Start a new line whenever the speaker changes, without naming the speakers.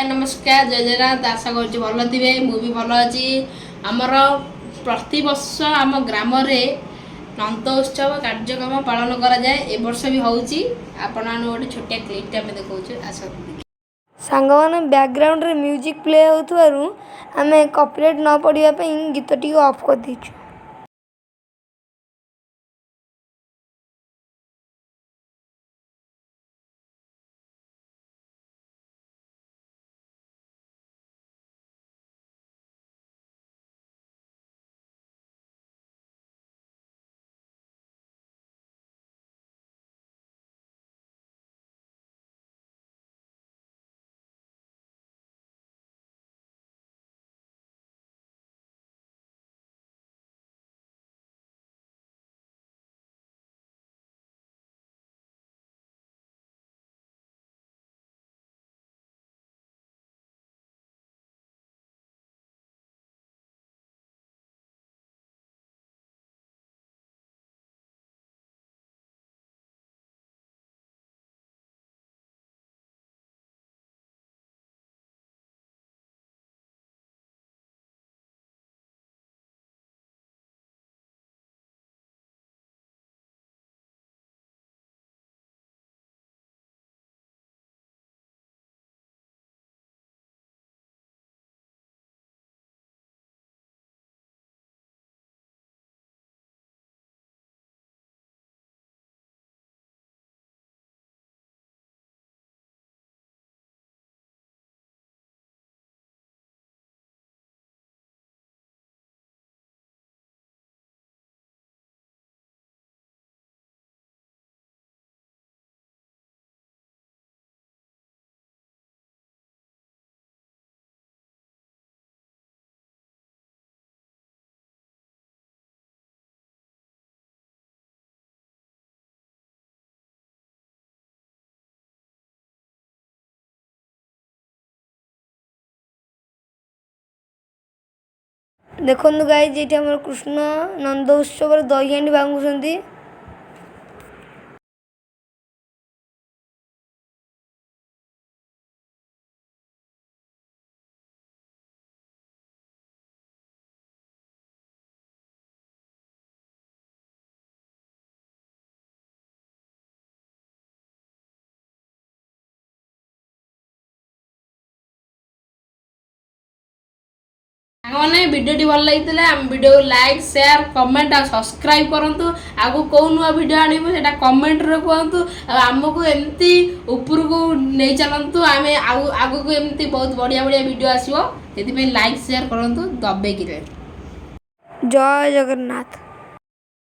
नमस्कार जय जगन्नाथ आशा कर भल थे मुझे भल अच्छी आमर प्रतिवर्ष आम ग्राम नंद उत्सव कार्यक्रम पालन कराए ए वर्ष भी होची आपण गोटे छोटिया क्लिप आम देखा आस
सांग मैंने बैकग्राउंड रे म्यूजिक प्ले होथुवारु आमे कॉपीराइट न पड़िया गीत टी ऑफ कर दीचु। देखो गाइज ये कृष्ण नंद उत्सव दही हांडी भांगुंट
मैंने वीडियो भल लगी वीडियो लाइक शेयर कमेंट और सब्सक्राइब करूँ आगु कौ नुआ वीडियो आने कमेंट रे कहतु आमको एमती ऊपर को नहीं चलतु आम आगु को एमती बहुत बढ़िया बढ़िया वीडियो आसो से लाइक शेयर करूँ दबे कि
जय जगन्नाथ।